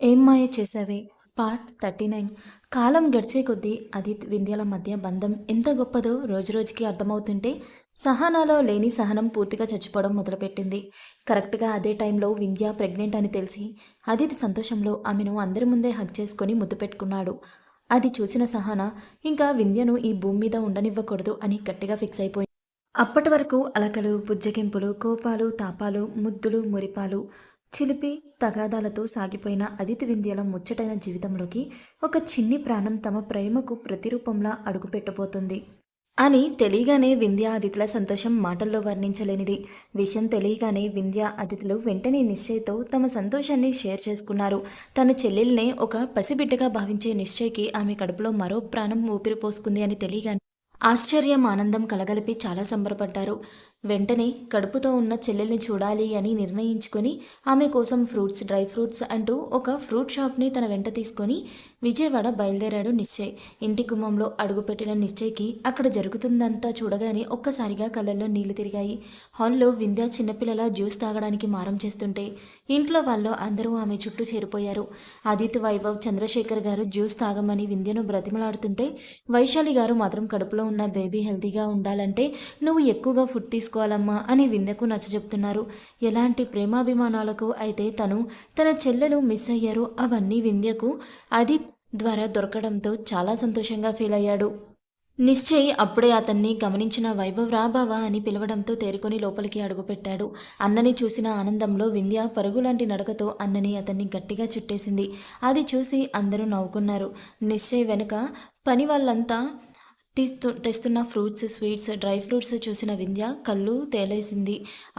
ఏం మాయ చేసావే పార్ట్ 39. కాలం గడిచే కొద్దీ అదిత్ వింధ్యల మధ్య బంధం ఎంత గొప్పదో రోజురోజుకి అర్థమవుతుంటే సహనాలో లేని సహనం పూర్తిగా చచ్చిపోవడం మొదలుపెట్టింది. కరెక్ట్గా అదే టైంలో వింధ్య ప్రెగ్నెంట్ అని తెలిసి అదిత్ సంతోషంలో ఆమెను అందరి ముందే హగ్ చేసుకొని ముద్దు పెట్టుకున్నాడు. అది చూసిన సహన ఇంకా వింధ్యను ఈ భూమి మీద ఉండనివ్వకూడదు అని గట్టిగా ఫిక్స్ అయిపోయింది. అప్పటి వరకు అలకలు, బుజ్జగింపులు, కోపాలు, తాపాలు, ముద్దులు, మురిపాలు, చిలిపి తగాదాలతో సాగిపోయిన అదితి వింధ్యల ముచ్చటైన జీవితంలోకి ఒక చిన్ని ప్రాణం తమ ప్రేమకు ప్రతిరూపంలా అడుగుపెట్టబోతుంది అని తెలియగానే వింధ్య అదితుల సంతోషం మాటల్లో వర్ణించలేనిది. విషయం తెలియగానే వింధ్య అదితులు వెంటనే నిశ్చయ్తో తమ సంతోషాన్ని షేర్ చేసుకున్నారు. తన చెల్లెల్నే ఒక పసిబిడ్డగా భావించే నిశ్చయ్కి ఆమె కడుపులో మరో ప్రాణం ఊపిరి పోసుకుంది అని తెలియగానే ఆశ్చర్యం, ఆనందం కలగలిపి చాలా సంబరపడ్డారు. వెంటనే కడుపుతో ఉన్న చెల్లెల్ని చూడాలి అని నిర్ణయించుకొని ఆమె కోసం ఫ్రూట్స్, డ్రై ఫ్రూట్స్ అంటూ ఒక ఫ్రూట్ షాప్ని తన వెంట తీసుకొని విజయవాడ బయలుదేరాడు నిశ్చయ్. ఇంటి గుమ్మంలో అడుగుపెట్టిన నిశ్చయ్కి అక్కడ జరుగుతుందంతా చూడగానే ఒక్కసారిగా కళ్ళల్లో నీళ్లు తిరిగాయి. హాల్లో వింధ్య చిన్నపిల్లల జ్యూస్ తాగడానికి మారం చేస్తుంటే ఇంట్లో వాళ్ళు అందరూ ఆమె చుట్టూ చేరిపోయారు. ఆదిత్య వైభవ్, చంద్రశేఖర్ గారు జ్యూస్ తాగమని వింధ్యను బ్రతిమలాడుతుంటే వైశాలి గారు మాత్రం కడుపులో ఉన్న బేబీ హెల్తీగా ఉండాలంటే నువ్వు ఎక్కువగా ఫుడ్ తీసుకోవాలమ్మా అని వింధ్యకు నచ్చజెప్తున్నారు. ఎలాంటి ప్రేమాభిమానాలకు అయితే తన చెల్లెలు మిస్ అయ్యారు అవన్నీ వింధ్యకు అది ద్వారా దొరకడంతో చాలా సంతోషంగా ఫీల్ అయ్యాడు. నిశ్చయ్ అప్పుడే అతన్ని గమనించిన వైభవ్ రాబావా అని పిలవడంతో తేరుకొని లోపలికి అడుగుపెట్టాడు. అన్నని చూసిన ఆనందంలో వింధ్య పరుగులాంటి నడకతో అన్నని అతన్ని గట్టిగా చుట్టేసింది. అది చూసి అందరూ నవ్వుకున్నారు. నిశ్చయ్ వెనుక పని వాళ్ళంతా తెస్తున్న ఫ్రూట్స్, స్వీట్స్, డ్రై ఫ్రూట్స్ చూసిన వింధ్య కళ్ళు తేలేసింది.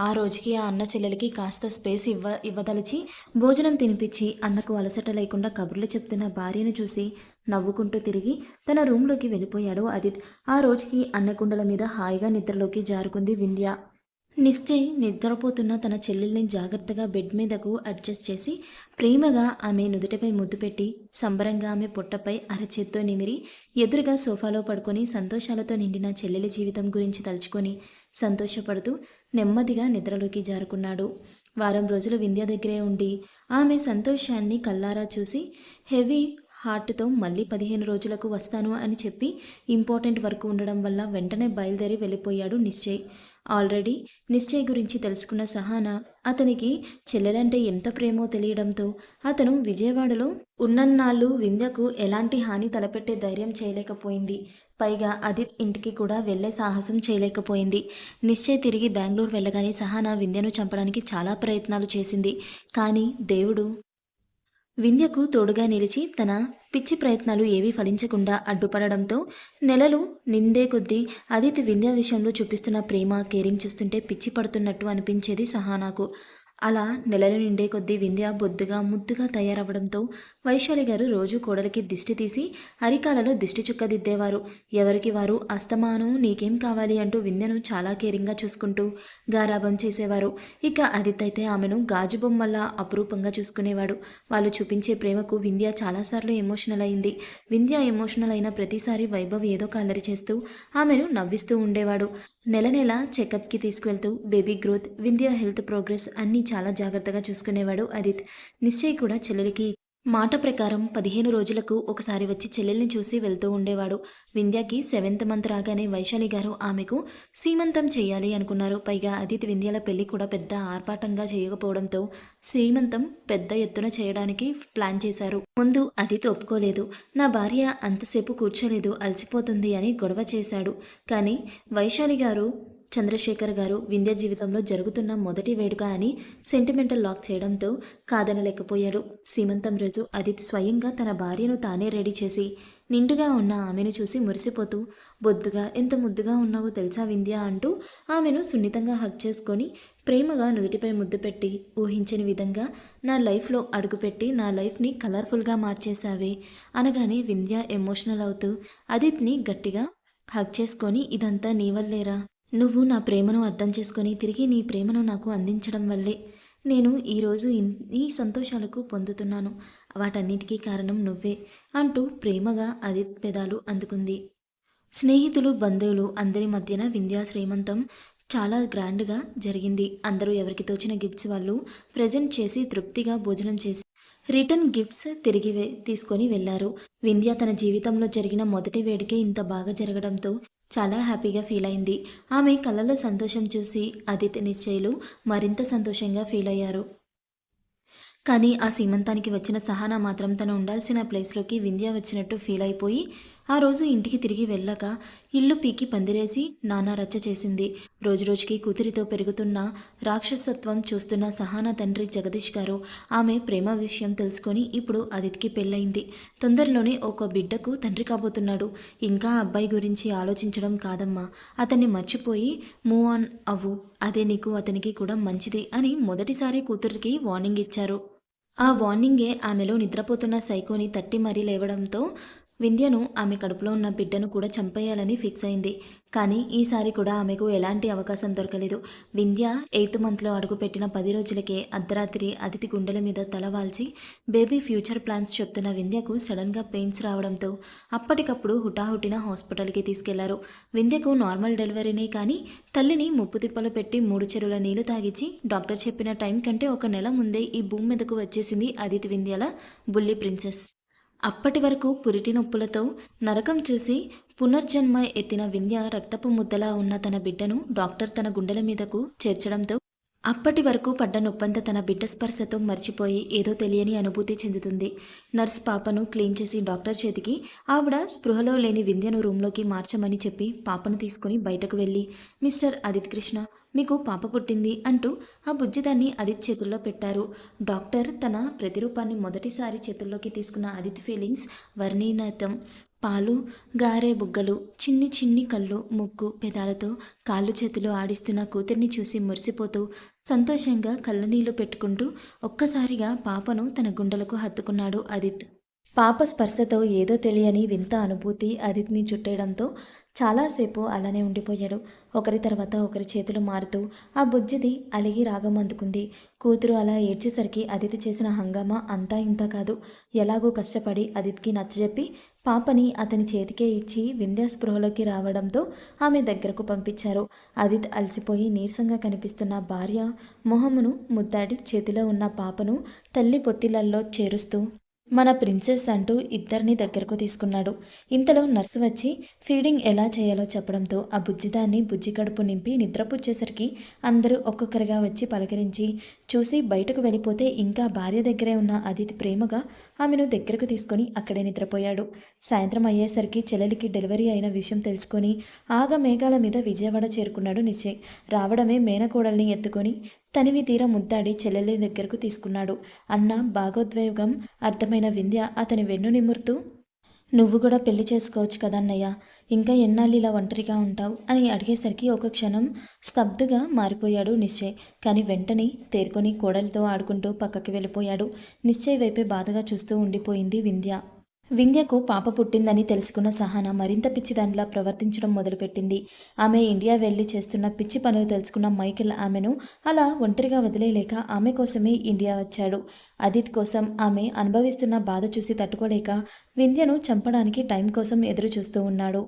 ఆ రోజుకి ఆ అన్న చెల్లెలకి కాస్త స్పేస్ ఇవ్వదలిచి భోజనం తినిపించి అన్నకు అలసట లేకుండా కబుర్లు చెప్తున్న భార్యను చూసి నవ్వుకుంటూ తిరిగి తన రూంలోకి వెళ్ళిపోయాడు ఆదిత్. ఆ రోజుకి అన్నకుండల మీద హాయిగా నిద్రలోకి జారుకుంది వింధ్య. నిశ్చయ్ నిద్రపోతున్న తన చెల్లెల్ని జాగ్రత్తగా బెడ్ మీదకు అడ్జస్ట్ చేసి ప్రేమగా ఆమె నుదుటిపై ముద్దు పెట్టి సంబరంగా ఆమె పొట్టపై అరచేత్తో నిమిరి ఎదురుగా సోఫాలో పడుకొని సంతోషాలతో నిండిన చెల్లెలి జీవితం గురించి తలుచుకొని సంతోషపడుతూ నెమ్మదిగా నిద్రలోకి జారుకున్నాడు. వారం రోజులు వింధ్య దగ్గరే ఉండి ఆమె సంతోషాన్ని కల్లారా చూసి హెవీ హార్ట్తో మళ్ళీ 15 రోజులకు వస్తాను అని చెప్పి ఇంపార్టెంట్ వర్క్ ఉండడం వల్ల వెంటనే బయలుదేరి వెళ్ళిపోయాడు నిశ్చయ్. ఆల్రెడీ నిశ్చయ్ గురించి తెలుసుకున్న సహానా అతనికి చెల్లెలంటే ఎంత ప్రేమో తెలియడంతో అతను విజయవాడలో ఉన్నన్నాళ్ళు వింధ్యకు ఎలాంటి హాని తలపెట్టే ధైర్యం చేయలేకపోయింది. పైగా ఆదిత్ ఇంటికి కూడా వెళ్లే సాహసం చేయలేకపోయింది. నిశ్చయ్ తిరిగి బెంగళూరు వెళ్ళగానే సహానా వింధ్యను చంపడానికి చాలా ప్రయత్నాలు చేసింది. కానీ దేవుడు వింధ్యకు తోడుగా నిలిచి తన పిచ్చి ప్రయత్నాలు ఏవీ ఫలించకుండా అడ్డుపడడంతో నెలలు నిండే కొద్దీ ఆదిత్ వింధ్య విషయంలో చూపిస్తున్న ప్రేమ, కేరింగ్ చూస్తుంటే పిచ్చి పడుతున్నట్టు అనిపించేది సహానాకు. అలా నెలలు నిండే కొద్దీ వింధ్య బొద్దుగా ముద్దుగా తయారవడంతో వైశాలి గారు రోజు కోడలికి దిష్టి తీసి అరికాలలో దిష్టి చుక్క దిద్దేవారు. ఎవరికి వారు అస్తమానం నీకేం కావాలి అంటూ వింధ్యను చాలా కేరింగ్గా చూసుకుంటూ గారాబం చేసేవారు. ఇక ఆదిత్ అయితే ఆమెను గాజు బొమ్మల్లా అపురూపంగా చూసుకునేవాడు. వాళ్ళు చూపించే ప్రేమకు వింధ్య చాలాసార్లు ఎమోషనల్ అయింది. వింధ్య ఎమోషనల్ అయిన ప్రతిసారి వైభవ్ ఏదో కల్లరి చేస్తూ ఆమెను నవ్విస్తూ ఉండేవాడు. నెల నెల చెకప్కి తీసుకువెళ్తూ baby growth, Vindhya health progress అన్నీ చాలా జాగ్రత్తగా చూసుకునేవాడు ఆదిత్. నిశ్చయ్ కూడా చెల్లెలికి మాట ప్రకారం 15 రోజులకు ఒకసారి వచ్చి చెల్లెల్ని చూసి వెళ్తూ ఉండేవాడు. వింధ్యకి 7th మంత్ రాగానే వైశాలి గారు ఆమెకు సీమంతం చేయాలి అనుకున్నారు. పైగా ఆదిత్ వింధ్యల పెళ్లి కూడా పెద్ద ఆర్భాటంగా చేయకపోవడంతో శ్రీమంతం పెద్ద ఎత్తున చేయడానికి ప్లాన్ చేశారు. ముందు ఆదిత్ ఒప్పుకోలేదు. నా భార్య అంతసేపు కూర్చోలేదు, అలసిపోతుంది అని గొడవ చేశాడు. కానీ వైశాలి గారు, చంద్రశేఖర్ గారు వింధ్య జీవితంలో జరుగుతున్న మొదటి వేడుక అని సెంటిమెంటల్ లాక్ చేయడంతో కాదనలేకపోయాడు. సీమంతం రోజు ఆదిత్ స్వయంగా తన భార్యను తానే రెడీ చేసి నిండుగా ఉన్న ఆమెను చూసి మురిసిపోతూ బొద్దుగా ఎంత ముద్దుగా ఉన్నావో తెలుసా వింధ్య అంటూ ఆమెను సున్నితంగా హగ్ చేసుకొని ప్రేమగా నుదుటిపై ముద్దు పెట్టి ఊహించని విధంగా నా లైఫ్లో అడుగుపెట్టి నా లైఫ్ని కలర్ఫుల్గా మార్చేశావే అనగానే వింధ్య ఎమోషనల్ అవుతూ ఆదిత్ని గట్టిగా హగ్ చేసుకొని ఇదంతా నీ వల్లేరా, నువ్వు నా ప్రేమను అర్థం చేసుకొని తిరిగి నీ ప్రేమను నాకు అందించడం వల్లే నేను ఈరోజు ఈ సంతోషాలకు పొందుతున్నాను. వాటన్నిటికీ కారణం నువ్వే అంటూ ప్రేమగా ఆదిత్ పెదాలు అందుకుంది. స్నేహితులు, బంధువులు అందరి మధ్యన వింధ్య శ్రీమంతం చాలా గ్రాండ్గా జరిగింది. అందరూ ఎవరికి తోచిన గిఫ్ట్స్ వాళ్ళు ప్రజెంట్ చేసి తృప్తిగా భోజనం చేసి రిటర్న్ గిఫ్ట్స్ తిరిగి తీసుకొని వెళ్లారు. వింధ్య తన జీవితంలో జరిగిన మొదటి వేడుకే ఇంత బాగా జరగడంతో చాలా హ్యాపీగా ఫీల్ అయింది. ఆమె కళ్ళలో సంతోషం చూసి ఆదిత్ నిశ్చయులు మరింత సంతోషంగా ఫీల్ అయ్యారు. కానీ ఆ సీమంతానికి వచ్చిన సహనా మాత్రం తను ఉండాల్సిన ప్లేస్లోకి వింధ్య వచ్చినట్టు ఫీల్ అయిపోయి ఆ రోజు ఇంటికి తిరిగి వెళ్ళాక ఇల్లు పీకి పందిరేసి నానా రచ్చ చేసింది. రోజురోజుకి కూతురితో పెరుగుతున్న రాక్షసత్వం చూస్తున్న సహానా తండ్రి జగదీష్ గారు ఆమె ప్రేమ విషయం తెలుసుకొని ఇప్పుడు అదితికి పెళ్ళయింది. తొందరలోనే ఒక బిడ్డకు తండ్రి కాబోతున్నాడు. ఇంకా అబ్బాయి గురించి ఆలోచించడం కాదమ్మా, అతన్ని మర్చిపోయి మూవ్ ఆన్ అవ్వు, అదే నీకు అతనికి కూడా మంచిది అని మొదటిసారి కూతురికి వార్నింగ్ ఇచ్చారు. ఆ వార్నింగే ఆమెలో నిద్రపోతున్న సైకోని తట్టి మరీ లేవడంతో వింధ్యను ఆమె కడుపులో ఉన్న బిడ్డను కూడా చంపేయాలని ఫిక్స్ అయింది. కానీ ఈసారి కూడా ఆమెకు ఎలాంటి అవకాశం దొరకలేదు. వింధ్య 8th మంత్లో అడుగుపెట్టిన 10 రోజులకే అర్ధరాత్రి అతిథి గుండెల మీద తలవాల్చి బేబీ ఫ్యూచర్ ప్లాన్స్ చెప్తున్న వింధ్యకు సడన్గా పెయిన్స్ రావడంతో అప్పటికప్పుడు హుటాహుటిన హాస్పిటల్కి తీసుకెళ్లారు. వింధ్యకు నార్మల్ డెలివరీనే కానీ తల్లిని ముప్పు తిప్పలు పెట్టి 3 చెరువుల నీళ్లు తాగిచి డాక్టర్ చెప్పిన టైం కంటే 1 నెల ముందే ఈ భూమి మీదకు వచ్చేసింది అదితి వింధ్యల బుల్లి ప్రిన్సెస్. అప్పటి వరకు పురిటి నొప్పులతో నరకం చూసి పునర్జన్మ ఎత్తిన వింధ్య రక్తపు ముద్దలా ఉన్న తన బిడ్డను డాక్టర్ తన గుండెల మీదకు చేర్చడంతో అప్పటి వరకు పడ్డ నొప్పంతా తన బిడ్డ స్పర్శతో మర్చిపోయి ఏదో తెలియని అనుభూతి చెందుతుంది. నర్స్ పాపను క్లీన్ చేసి డాక్టర్ చేతికి ఆవిడ స్పృహలో లేని వింధ్యను రూంలోకి మార్చమని చెప్పి పాపను తీసుకుని బయటకు వెళ్ళి మిస్టర్ ఆదిత్ కృష్ణ, మీకు పాప పుట్టింది అంటూ ఆ బుజ్జిదాన్ని ఆదిత్ చేతుల్లో పెట్టారు. డాక్టర్ తన ప్రతిరూపాన్ని మొదటిసారి చేతుల్లోకి తీసుకున్న ఆదిత్ ఫీలింగ్స్ వర్ణీనాతం. పాలు గారే బుగ్గలు, చిన్ని చిన్ని కళ్ళు, ముక్కు పెదాలతో కాళ్ళు చేతులు ఆడిస్తున్న కూతుర్ని చూసి మురిసిపోతూ సంతోషంగా కళ్ళనీళ్లు పెట్టుకుంటూ ఒక్కసారిగా పాపను తన గుండెలకు హత్తుకున్నాడు ఆదిత్. పాప స్పర్శతో ఏదో తెలియని వింత అనుభూతి ఆదిత్ని చుట్టేయడంతో చాలాసేపు అలానే ఉండిపోయాడు. ఒకరి తర్వాత ఒకరి చేతులు మారుతూ ఆ బుజ్జిది అలిగి రాగం అందుకుంది. కూతురు అలా ఏడ్చేసరికి అదితి చేసిన హంగామా అంతా ఇంత కాదు. ఎలాగో కష్టపడి అదిత్కి నచ్చజెప్పి పాపని అతని చేతికే ఇచ్చి వింధ్య స్పృహలోకి రావడంతో ఆమె దగ్గరకు పంపించారు. అదిత్ అలసిపోయి నీరసంగా కనిపిస్తున్న భార్య మొహమును ముద్దాడి చేతిలో ఉన్న పాపను తల్లి పొత్తిళ్లలో చేరుస్తూ మన ప్రిన్సెస్ అంటూ ఇద్దరిని దగ్గరకు తీసుకున్నాడు. ఇంతలో నర్సు వచ్చి ఫీడింగ్ ఎలా చేయాలో చెప్పడంతో ఆ బుజ్జిదాన్ని బుజ్జి కడుపు నింపి నిద్రపుచ్చేసరికి అందరూ ఒక్కొక్కరిగా వచ్చి పలకరించి చూసి బయటకు వెళ్ళిపోతే ఇంకా భార్య దగ్గరే ఉన్న అదితి ప్రేమగా ఆమెను దగ్గరకు తీసుకొని అక్కడే నిద్రపోయాడు. సాయంత్రం అయ్యేసరికి చెల్లెలికి డెలివరీ అయిన విషయం తెలుసుకొని ఆగమేఘాల మీద విజయవాడ చేరుకున్నాడు నిశ్చయ్. రావడమే మేనకోడల్ని ఎత్తుకొని తనివి తీర ముద్దాడి చెల్లెలి దగ్గరకు తీసుకున్నాడు. అన్న భాగోద్వేగం అర్థమైన వింధ్య అతని వెన్ను నిమురుతూ, నువ్వు కూడా పెళ్లి చేసుకోవచ్చు కదన్నయ్య, ఇంకా ఎన్నాళ్ళు ఇలా ఒంటరిగా ఉంటావు అని అడిగేసరికి ఒక క్షణం స్తబ్దుగా మారిపోయాడు నిశ్చయ్. కానీ వెంటనే తేరుకొని కోడలితో ఆడుకుంటూ పక్కకి వెళ్ళిపోయాడు. నిశ్చయ్ వైపే బాధగా చూస్తూ ఉండిపోయింది వింధ్య. వింధ్యకు పాప పుట్టిందని తెలుసుకున్న సహానా మరింత పిచ్చిదానిలా ప్రవర్తించడం మొదలుపెట్టింది. ఆమె ఇండియా వెళ్ళి చేస్తున్న పిచ్చి పనులు తెలుసుకున్న మైకేల్ ఆమెను అలా ఒంటరిగా వదిలేయలేక ఆమె కోసమే ఇండియా వచ్చాడు. అదిత్ కోసం ఆమె అనుభవిస్తున్న బాధ చూసి తట్టుకోలేక వింధ్యను చంపడానికి టైం కోసం ఎదురు చూస్తూ ఉన్నాడు.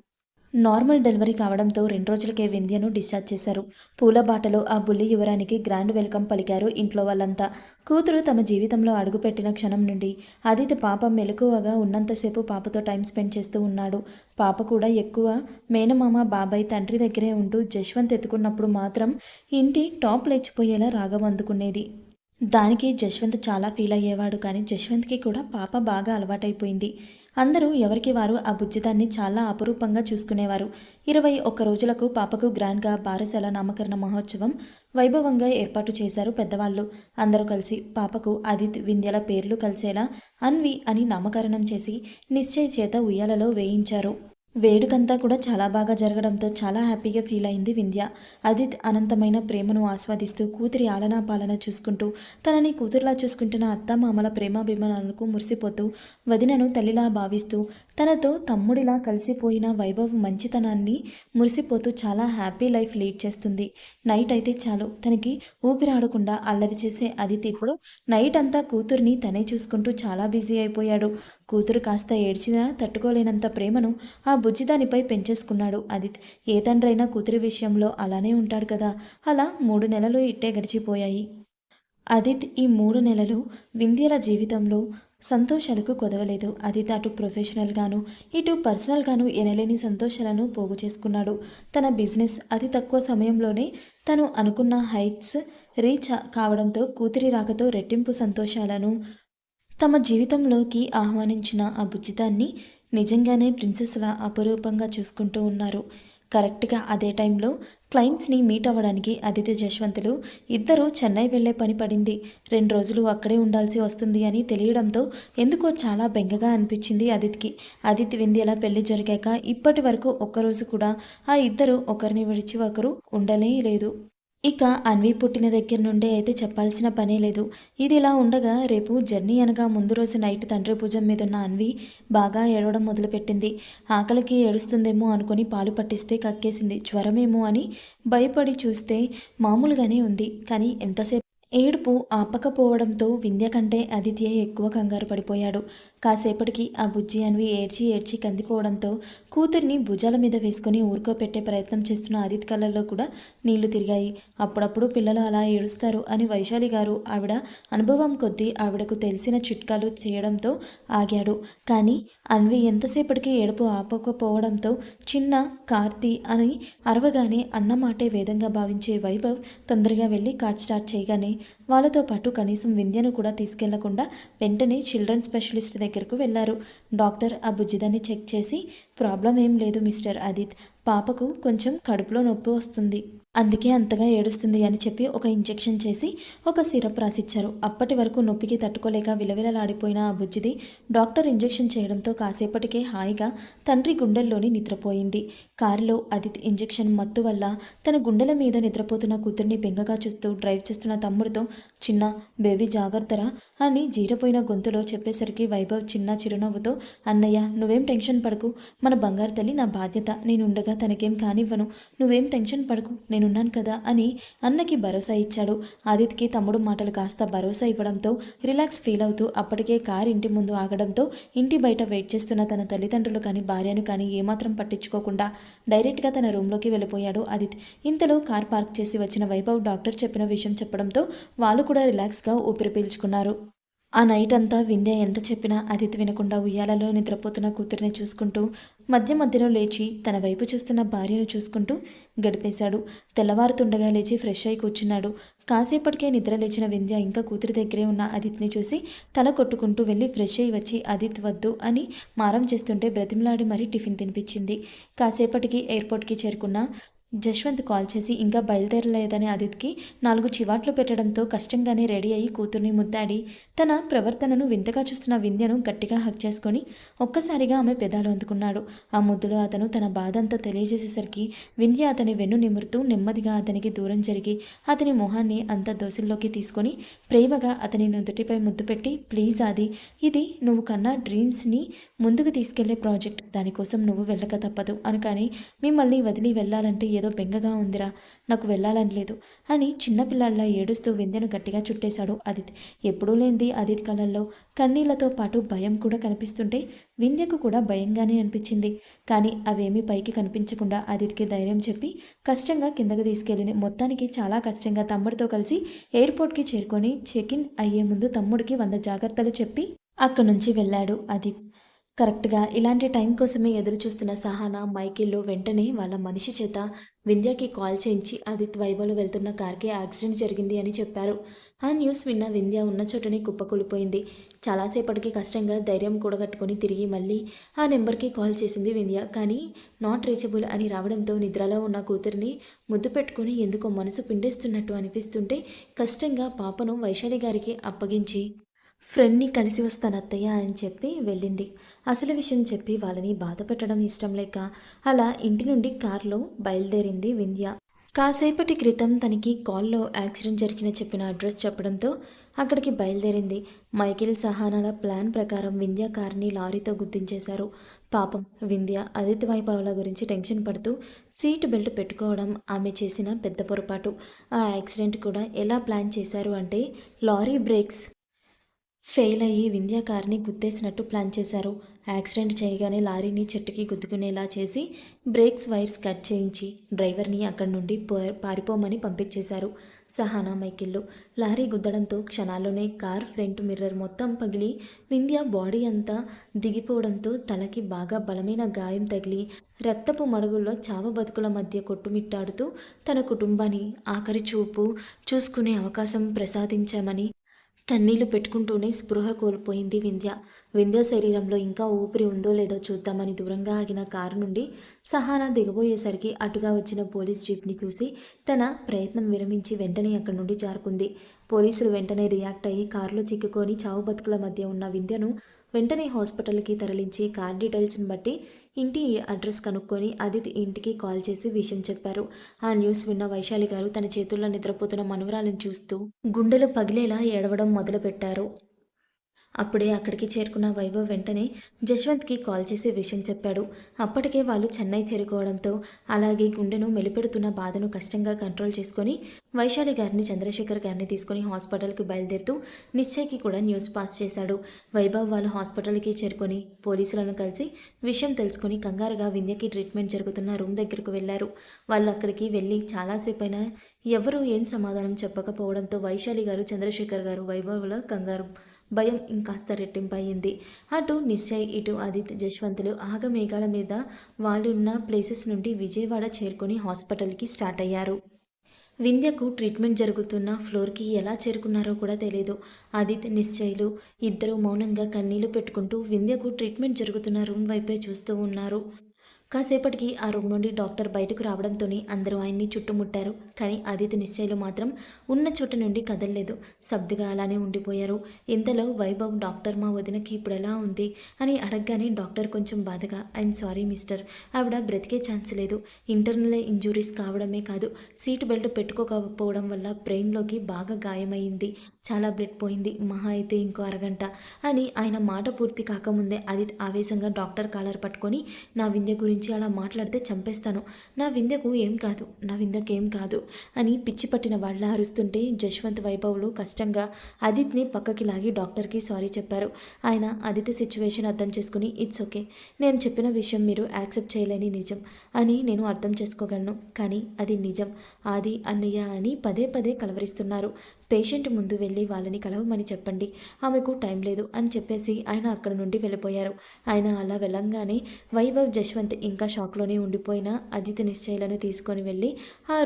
నార్మల్ డెలివరీ కావడంతో 2 రోజులకే వింధ్యను డిశ్చార్జ్ చేశారు. పూల బాటలో ఆ బుల్లి యువరానికి గ్రాండ్ వెల్కమ్ పలికారు ఇంట్లో వాళ్ళంతా. కూతురు తమ జీవితంలో అడుగుపెట్టిన క్షణం నుండి ఆదిత్ పాప మెలకువగా ఉన్నంతసేపు పాపతో టైం స్పెండ్ చేస్తూ ఉన్నాడు. పాప కూడా ఎక్కువ మేనమామ బాబాయ్ తండ్రి దగ్గరే ఉంటూ జశ్వంత్ ఎత్తుకున్నప్పుడు మాత్రం ఇంటి టాప్ లేచిపోయేలా రాగం అందుకునేది. దానికి జశ్వంత్ చాలా ఫీల్ అయ్యేవాడు. కానీ జశ్వంత్కి కూడా పాప బాగా అలవాటైపోయింది. అందరూ ఎవరికి వారు ఆ బుజ్జిదాన్ని చాలా అపురూపంగా చూసుకునేవారు. 21 రోజులకు పాపకు గ్రాండ్గా బారసాల నామకరణ మహోత్సవం వైభవంగా ఏర్పాటు చేశారు పెద్దవాళ్ళు. అందరూ కలిసి పాపకు ఆదిత్ వింధ్యల పేర్లు కలిసేలా అన్వి అని నామకరణం చేసి నిశ్చయ్ చేత ఉయ్యాలలో వేయించారు. వేడుకంతా కూడా చాలా బాగా జరగడంతో చాలా హ్యాపీగా ఫీల్ అయింది వింధ్య. ఆదిత్ అనంతమైన ప్రేమను ఆస్వాదిస్తూ కూతురి ఆలనా పాలన చూసుకుంటూ తనని కూతురులా చూసుకుంటున్న అత్తామామల ప్రేమాభిమానాలకు మురిసిపోతూ వదినను తల్లిలా భావిస్తూ తనతో తమ్ముడిలా కలిసిపోయిన వైభవ్ మంచితనాన్ని మురిసిపోతూ చాలా హ్యాపీ లైఫ్ లీడ్ చేస్తుంది. నైట్ అయితే చాలు తనకి ఊపిరాడకుండా అల్లరి చేసే ఆదిత్ ఇప్పుడు నైట్ అంతా కూతుర్ని తనే చూసుకుంటూ చాలా బిజీ అయిపోయాడు. కూతురు కాస్త ఏడ్చినా తట్టుకోలేనంత ప్రేమను ఆ బుజ్జిదానిపై పెంచేసుకున్నాడు ఆదిత్. ఏ తండ్రైనా కూతురి విషయంలో అలానే ఉంటాడు కదా. అలా 3 నెలలు ఇట్టే గడిచిపోయాయి. అదిత్ ఈ 3 నెలలు వింధ్యల జీవితంలో సంతోషాలకు కొదవలేదు. అదిత్ అటు ప్రొఫెషనల్గాను ఇటు పర్సనల్గాను ఎనలేని సంతోషాలను పోగు చేసుకున్నాడు. తన బిజినెస్ అతి తక్కువ సమయంలోనే తను అనుకున్న హైట్స్ రీచ్ కావడంతో కూతురి రాకతో రెట్టింపు సంతోషాలను తమ జీవితంలోకి ఆహ్వానించిన ఆ బుజ్జితాన్ని నిజంగానే ప్రిన్సెస్లా అపురూపంగా చూసుకుంటూ ఉన్నారు. కరెక్ట్గా అదే టైంలో క్లయింట్స్ని మీట్ అవ్వడానికి అదితి జశ్వంతులు ఇద్దరూ చెన్నై వెళ్లే పని పడింది. 2 రోజులు అక్కడే ఉండాల్సి వస్తుంది అని తెలియడంతో ఎందుకో చాలా బెంగగా అనిపించింది అదితికి. అదితి వింధ్యల పెళ్లి జరిగాక ఇప్పటి వరకు ఒక్కరోజు కూడా ఆ ఇద్దరు ఒకరిని విడిచి ఒకరు ఉండనే లేదు. ఇక అన్వి పుట్టిన దగ్గర నుండే అయితే చెప్పాల్సిన పనే లేదు. ఇది ఇలా ఉండగా రేపు జర్నీ అనగా ముందు రోజు నైట్ తండ్రి భుజం మీదున్న అన్వి బాగా ఏడవడం మొదలుపెట్టింది. ఆకలికి ఏడుస్తుందేమో అనుకుని పాలు పట్టిస్తే కక్కేసింది. జ్వరమేమో అని భయపడి చూస్తే మామూలుగానే ఉంది. కానీ ఎంతసేపు ఏడుపు ఆపకపోవడంతో వింధ్య కంటే ఆదిత్య ఎక్కువ కంగారు పడిపోయాడు. కాసేపటికి ఆ బుజ్జి అన్వి ఏడ్చి ఏడ్చి కందిపోవడంతో కూతుర్ని భుజాల మీద వేసుకుని ఊరుకోపెట్టే ప్రయత్నం చేస్తున్న ఆదిత్ కళ్ళల్లో కూడా నీళ్లు తిరిగాయి. అప్పుడప్పుడు పిల్లలు అలా ఏడుస్తారు అని వైశాలి గారు ఆవిడ అనుభవం కొద్దీ ఆవిడకు తెలిసిన చిట్కాలు చేయడంతో ఆగాడు. కానీ అన్వి ఎంతసేపటికి ఏడుపు ఆపకపోవడంతో చిన్న కార్తీ అని అరవగానే అన్నమాటే వేదంగా భావించే వైభవ్ తొందరగా వెళ్ళి కార్ స్టార్ట్ చేయగానే వాళ్ళతో పాటు కనీసం వింధ్యను కూడా తీసుకెళ్లకుండా వెంటనే చిల్డ్రన్ స్పెషలిస్ట్ దగ్గరకు వెళ్లారు. డాక్టర్ ఆ బుజ్జిదాన్ని చెక్ చేసి ప్రాబ్లం ఏం లేదు మిస్టర్ ఆదిత్, పాపకు కొంచెం కడుపులో నొప్పి వస్తుంది, అందుకే అంతగా ఏడుస్తుంది అని చెప్పి ఒక ఇంజెక్షన్ చేసి ఒక సిరప్ రాసిచ్చారు. అప్పటి వరకు నొప్పికి తట్టుకోలేక విలవిలలాడిపోయిన ఆ బుజ్జిది డాక్టర్ ఇంజెక్షన్ చేయడంతో కాసేపటికే హాయిగా తండ్రి గుండెల్లోని నిద్రపోయింది. కారులో ఆదిత్ ఇంజెక్షన్ మత్తు వల్ల తన గుండెల మీద నిద్రపోతున్న కూతుర్ని బెంగగా చూస్తూ డ్రైవ్ చేస్తున్న తమ్ముడితో చిన్న బేబీ జాగ్రత్తరా అని జీరపోయిన గొంతులో చెప్పేసరికి వైభవ్ చిన్న చిరునవ్వుతో అన్నయ్య నువ్వేం టెన్షన్ పడకు, మన బంగారు తల్లి నా బాధ్యత, నేనుండగా తనకేం కానివ్వను, నువ్వేం టెన్షన్ పడకు, నేనున్నాను కదా అని అన్నకి భరోసా ఇచ్చాడు. ఆదిత్యకి తమ్ముడు మాటలు కాస్త భరోసా ఇవ్వడంతో రిలాక్స్ ఫీల్ అవుతూ అప్పటికే కారు ఇంటి ముందు ఆగడంతో ఇంటి బయట వెయిట్ చేస్తున్న తన తల్లిదండ్రులు కానీ భార్యను కానీ ఏమాత్రం పట్టించుకోకుండా డైరెక్ట్గా తన రూమ్లోకి వెళ్ళిపోయాడు ఆదిత్. ఇంతలో కార్ పార్క్ చేసి వచ్చిన వైభవ్ డాక్టర్ చెప్పిన విషయం చెప్పడంతో వాళ్ళు కూడా రిలాక్స్గా ఊపిరి పీల్చుకున్నారు. ఆ నైట్ అంతా వింధ్య ఎంత చెప్పినా ఆదిత్ వినకుండా ఉయ్యాలలో నిద్రపోతున్న కూతురిని చూసుకుంటూ మధ్య మధ్యలో లేచి తన వైపు చూస్తున్న భార్యను చూసుకుంటూ గడిపేశాడు. తెల్లవారుతుండగా లేచి ఫ్రెష్ అయి కూర్చున్నాడు. కాసేపటికే నిద్ర లేచిన వింధ్య ఇంకా కూతురి దగ్గరే ఉన్న ఆదిత్ని చూసి తల కొట్టుకుంటూ వెళ్ళి ఫ్రెష్ అయి వచ్చి ఆదిత్ వద్దు అని మారం చేస్తుంటే బ్రతిమలాడి మరీ టిఫిన్ తినిపించింది. కాసేపటికి ఎయిర్పోర్ట్కి చేరుకున్న జశ్వంత్ కాల్ చేసి ఇంకా బయలుదేరలేదని ఆదిత్కి 4 చివాట్లు పెట్టడంతో కష్టంగానే రెడీ అయ్యి కూతుర్ని ముద్దాడి తన ప్రవర్తనను వింతగా చూస్తున్న వింధ్యను గట్టిగా హక్ చేసుకొని ఒక్కసారిగా ఆమె పెదాలు అందుకున్నాడు. ఆ ముద్దులో అతను తన బాధ అంతా తెలియజేసేసరికి వింధ్య అతని వెన్ను నిమురుతూ నెమ్మదిగా అతనికి దూరం జరిగి అతని మొహాన్ని అంత దోసిల్లోకి తీసుకొని ప్రేమగా అతని నుదుటిపై ముద్దు పెట్టి ప్లీజ్ ఆది, ఇది నువ్వు కన్నా డ్రీమ్స్ని ముందుకు తీసుకెళ్లే ప్రాజెక్ట్, దానికోసం నువ్వు వెళ్ళక తప్పదు అనగానే మిమ్మల్ని వదిలి వెళ్ళాలంటే ఏదో బెంగగా ఉందిరా, నాకు వెళ్ళాలని లేదు అని చిన్నపిల్లాళ్ళ ఏడుస్తూ వింధ్యను గట్టిగా చుట్టేశాడు ఆదిత్. ఎప్పుడూ లేనిది ఆదిత్ కళ్ళల్లో కన్నీళ్లతో పాటు భయం కూడా కనిపిస్తుంటే వింధ్యకు కూడా భయంగానే అనిపించింది. కానీ అవేమీ పైకి కనిపించకుండా ఆదిత్కి ధైర్యం చెప్పి కష్టంగా కిందకు తీసుకెళ్ళింది. మొత్తానికి చాలా కష్టంగా తమ్ముడితో కలిసి ఎయిర్పోర్ట్కి చేరుకొని చెక్ ఇన్ అయ్యే ముందు తమ్ముడికి 100 జాగ్రత్తలు చెప్పి అక్కడి నుంచి వెళ్ళాడు ఆదిత్. కరెక్ట్గా ఇలాంటి టైం కోసమే ఎదురు చూస్తున్న సహానా మైకిల్లో వెంటనే వాళ్ళ మనిషి చేత వింధ్యకి కాల్ చేయించి ఆదిత్ వైభవ్లో వెళ్తున్న కార్కి యాక్సిడెంట్ జరిగింది అని చెప్పారు. ఆ న్యూస్ విన్న వింధ్య ఉన్న చోటనే కుప్పకూలిపోయింది. చాలాసేపటికి కష్టంగా ధైర్యం కూడగట్టుకొని తిరిగి మళ్ళీ ఆ నెంబర్కి కాల్ చేసింది వింధ్య. కానీ నాట్ రీచబుల్ అని రావడంతో నిద్రలో ఉన్న కూతురిని ముద్దు పెట్టుకుని ఎందుకో మనసు పిండేస్తున్నట్టు అనిపిస్తుంటే కష్టంగా పాపను వైశాలి గారికి అప్పగించి ఫ్రెండ్ని కలిసి వస్తాను అత్తయ్య అని చెప్పి వెళ్ళింది. అసలు విషయం చెప్పి వాళ్ళని బాధ పెట్టడం ఇష్టం లేక అలా ఇంటి నుండి కారులో బయలుదేరింది వింధ్య. కాసేపటి క్రితం తనకి కాల్లో యాక్సిడెంట్ జరిగిన చెప్పిన అడ్రస్ చెప్పడంతో అక్కడికి బయలుదేరింది. మైకేల్ సహానాల ప్లాన్ ప్రకారం వింధ్య కార్ని లారీతో గుర్తించేశారు. పాపం వింధ్య ఆదిత్య వైభవ్ల గురించి టెన్షన్ పడుతూ సీట్ బెల్ట్ పెట్టుకోవడం ఆమె చేసిన పెద్ద పొరపాటు. ఆ యాక్సిడెంట్ కూడా ఎలా ప్లాన్ చేశారు అంటే లారీ బ్రేక్స్ ఫెయిల్ అయ్యి వింధ్య కార్ని గుద్దేసినట్టు ప్లాన్ చేశారు. యాక్సిడెంట్ చేయగానే లారీని చెట్టుకి గుద్దుకునేలా చేసి బ్రేక్స్ వైర్స్ కట్ చేయించి డ్రైవర్ని అక్కడి నుండి పారిపోమని పంపించేశారు. సహానా మైకిళ్ళు. లారీ గుద్దడంతో క్షణాల్లోనే కార్ ఫ్రంట్ మిర్రర్ మొత్తం పగిలి వింధ్య బాడీ అంతా దిగిపోవడంతో తలకి బాగా బలమైన గాయం తగిలి రక్తపు మడుగుల్లో చావు బతుకుల మధ్య కొట్టుమిట్టాడుతూ తన కుటుంబాన్ని ఆఖరి చూపు చూసుకునే అవకాశం ప్రసాదించామని కన్నీళ్లు పెట్టుకుంటూనే స్పృహ కోల్పోయింది వింధ్య. వింధ్య శరీరంలో ఇంకా ఊపిరి ఉందో లేదో చూద్దామని దూరంగా ఆగిన కారు నుండి సహానా దిగబోయేసరికి అటుగా వచ్చిన పోలీస్ జీప్ని చూసి తన ప్రయత్నం విరమించి వెంటనే అక్కడి నుండి జారుకుంది. పోలీసులు వెంటనే రియాక్ట్ అయ్యి కారులో చిక్కుకొని చావు బతుకుల మధ్య ఉన్న వింధ్యను వెంటనే హాస్పిటల్కి తరలించి కార్ డీటెయిల్స్ని బట్టి ఇంటి అడ్రస్ కనుక్కొని ఆదిత్ ఇంటికి కాల్ చేసి విషయం చెప్పారు. ఆ న్యూస్ విన్న వైశాలి గారు తన చేతుల్లో నిద్రపోతున్న మనవరాలిని చూస్తూ గుండెలు పగిలేలా ఏడవడం మొదలుపెట్టారు. అప్పుడే అక్కడికి చేరుకున్న వైభవ్ వెంటనే జశ్వంత్కి కాల్ చేసి విషయం చెప్పాడు. అప్పటికే వాళ్ళు చెన్నై చేరుకోవడంతో అలాగే గుండెను మెలిపెడుతున్న బాధను కష్టంగా కంట్రోల్ చేసుకొని వైశాలి గారిని చంద్రశేఖర్ గారిని తీసుకుని హాస్పిటల్కి బయలుదేరుతూ నిశ్చయ్కి కూడా న్యూస్ పాస్ చేశాడు. వైభవ్ వాళ్ళు హాస్పిటల్కి చేరుకొని పోలీసులను కలిసి విషయం తెలుసుకుని కంగారుగా వింధ్యకి ట్రీట్మెంట్ జరుగుతున్న రూమ్ దగ్గరకు వెళ్లారు. వాళ్ళు అక్కడికి వెళ్ళి చాలాసేపు అయినా ఎవరూ ఏం సమాధానం చెప్పకపోవడంతో వైశాలి గారు చంద్రశేఖర్ గారు వైభవ్ల కంగారు భయం ఇంకాస్త రెట్టింపయింది. అటు నిశ్చయ్ ఇటు ఆదిత్ జశ్వంతులు ఆగమేఘాల మీద వాళ్ళున్న ప్లేసెస్ నుండి విజయవాడ చేరుకొని హాస్పిటల్కి స్టార్ట్ అయ్యారు. వింధ్యకు ట్రీట్మెంట్ జరుగుతున్న ఫ్లోర్కి ఎలా చేరుకున్నారో కూడా తెలియదు. ఆదిత్ నిశ్చయ్లు ఇద్దరూ మౌనంగా కన్నీళ్లు పెట్టుకుంటూ వింధ్యకు ట్రీట్మెంట్ జరుగుతున్న రూమ్ వైపే చూస్తూ ఉన్నారు. కాసేపటికి ఆ రూమ్ నుండి డాక్టర్ బయటకు రావడంతోనే అందరూ ఆయన్ని చుట్టుముట్టారు. కానీ ఆదిత్య నిశ్చయ్లు మాత్రం ఉన్న చోట నుండి కదలలేదు. సబ్దుగా అలానే ఉండిపోయారు. ఇంతలో వైభవ్ డాక్టర్ మా వదినకి ఇప్పుడు ఎలా ఉంది అని అడగగానే డాక్టర్ కొంచెం బాధగా ఐఎమ్ సారీ మిస్టర్, ఆవిడ బ్రతికే ఛాన్స్ లేదు. ఇంటర్నల్ ఇంజురీస్ కావడమే కాదు, సీట్ బెల్ట్ పెట్టుకోకపోవడం వల్ల బ్రెయిన్లోకి బాగా గాయమైంది. చాలా బ్లడ్ పోయింది. మహా అయితే ఇంకో అరగంట అని ఆయన మాట పూర్తి కాకముందే ఆదిత్ ఆవేశంగా డాక్టర్ కాలర్ పట్టుకొని నా వింధ్య గురించి అలా మాట్లాడితే చంపేస్తాను, నా వింధ్యకు ఏం కాదు, నా వింధ్యకు ఏం కాదు అని పిచ్చి పట్టిన వాళ్ళ అరుస్తుంటే జశ్వంత్ వైభవ్లు కష్టంగా ఆదిత్ని పక్కకి లాగి డాక్టర్కి సారీ చెప్పారు. ఆయన ఆదిత్య సిచ్యువేషన్ అర్థం చేసుకుని ఇట్స్ ఓకే, నేను చెప్పిన విషయం మీరు యాక్సెప్ట్ చేయలేని నిజం అని నేను అర్థం చేసుకోగలను, కానీ అది నిజం ఆది అన్నయ్య అని పదే పదే కలవరిస్తున్నారు. పేషెంట్ ముందు వెళ్ళి వాళ్ళని కలవమని చెప్పండి, ఆమెకు టైం లేదు అని చెప్పేసి ఆయన అక్కడ నుండి వెళ్ళిపోయారు. ఆయన అలా వెళ్ళంగానే వైభవ్ జశ్వంత్ ఇంకా షాక్లోనే ఉండిపోయిన ఆదిత్య నిశ్చయ్లను తీసుకొని వెళ్ళి ఆ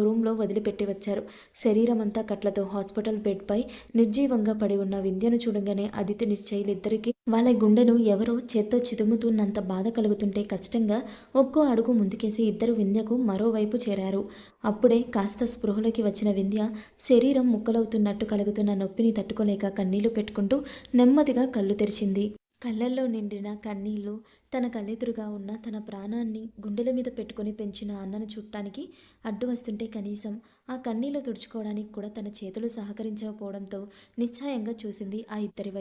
రూమ్లో వదిలిపెట్టి వచ్చారు. శరీరం అంతా కట్లతో హాస్పిటల్ బెడ్పై నిర్జీవంగా పడి ఉన్న వింధ్యను చూడగానే ఆదిత్య నిశ్చయ్లు ఇద్దరికీ వాళ్ళ గుండెను ఎవరో చేత్తో చిదుముతున్నంత బాధ కలుగుతుంటే కష్టంగా ఒక్కో అడుగు ముందుకేసి ఇద్దరు వింధ్యకు మరోవైపు చేరారు. అప్పుడే కాస్త స్పృహలోకి వచ్చిన వింధ్య శరీరం ముక్కలవుతున్నట్టు కలుగుతున్న నొప్పిని తట్టుకోలేక కన్నీళ్లు పెట్టుకుంటూ నెమ్మదిగా కళ్ళు తెరిచింది. కళ్ళల్లో నిండిన కన్నీళ్లు తన కళ్ళెదురుగా ఉన్న తన ప్రాణాన్ని గుండెల మీద పెట్టుకుని పెంచిన అన్నను చుట్టానికి అడ్డు వస్తుంటే కనీసం ఆ కన్నీళ్లు తుడుచుకోవడానికి కూడా తన చేతులు సహకరించకపోవడంతో నిశ్చయంగా చూసింది ఆ ఇద్దరి